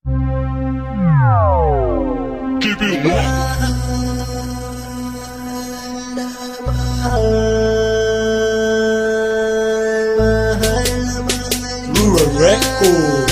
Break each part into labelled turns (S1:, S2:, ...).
S1: Keep it locked. Rural Records.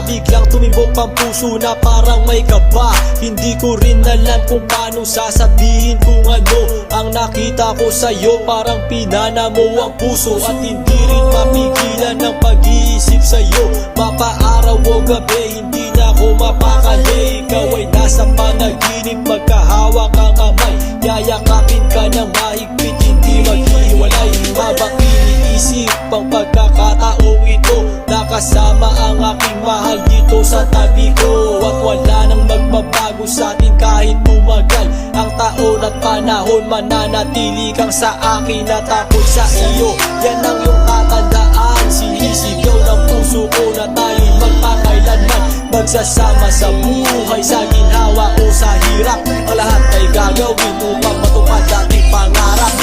S2: Biglang tumibok ang puso na parang may kaba. Hindi ko rin alam kung paano sasabihin kung ano ang nakita ko sa'yo. Parang pinana mo ang puso at hindi rin mapigilan ng pag-iisip sa'yo. Mapaaraw o gabi, hindi na ako mapakali. Ikaw ay nasa panaginip, magkahawak ang kamay. Yayakapin ka ng mahigpit, hindi maghiwalay. Habang iniisip ang pagkakataong ito, nakasama ang aking mahal dito sa tabi ko. At wala nang magbabago sa atin kahit tumagal ang taon at panahon. Mananatili kang sa akin at ako'y sa iyo. Yan ang iyong tatandaan. Sinisigaw ng puso ko na tayo'y magpakailanman magsasama sa buhay, sa ginhawa o sa hirap. Ang lahat ay gagawin upang matupad ating pangarap.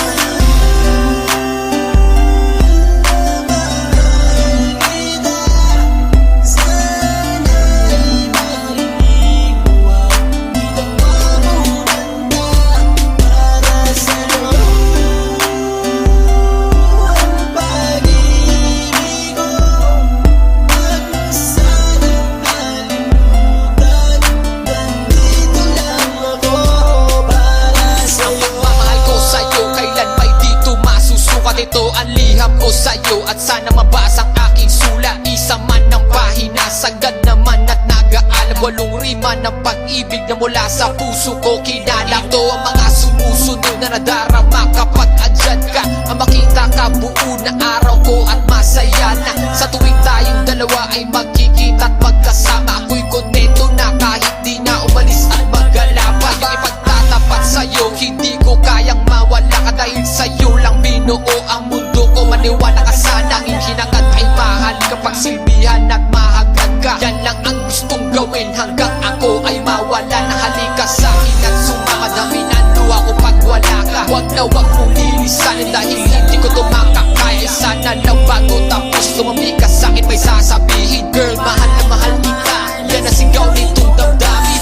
S2: Ito ang liham ko sa'yo at sana mabasa ang aking sula. Isa man ng pahina, sagad naman at nag-aalam. Walong rima ng pag-ibig na mula sa puso ko kinala. Ito ang mga sumusunod na nadarama kapag andyan ka. Ang makita ka buo na araw ko at masaya na. Sa tuwing tayong dalawa ay magkikita at magkasama. Ako'y kontento na kahit di na umalis at maggalapa. Yung ipagtatapat sa'yo, hindi ko kayang mawala ka. Dahil sa'yo lang binuo ang mundo ko. Maniwala ka sana, ang hinangad ay mahal kapag silbihan at mahagad ka. Yan lang ang gustong gawin hanggang ako ay mawala na. Halika sa'kin at sumamadaminan ako pag wala ka. Huwag na huwag mong lilisanin dahil hindi ko tumakakaya. Sana lang bago tapos tumami ka sa'kin may sasabihin. Girl, mahal na mahal kita. Yan ang sigaw nitong damdamin.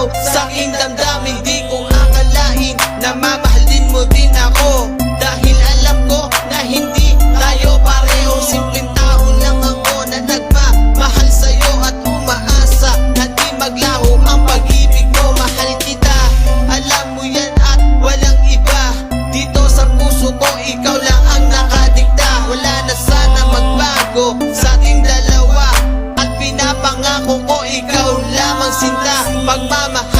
S2: Sa aking damdamin, di ko akalain na mamahalin mo din ako. Dahil alam ko na hindi tayo pareho. Simpleng tao lang ako na nagmamahal sa'yo at umaasa na di maglaho ang pag-ibig mo. Mahal kita, alam mo yan at walang iba. Dito sa puso ko, ikaw lang ang nakadikta. Wala na sana magbago sa ating dalawa at pinapangako ko ikaw lamang sinta. Pagmamahal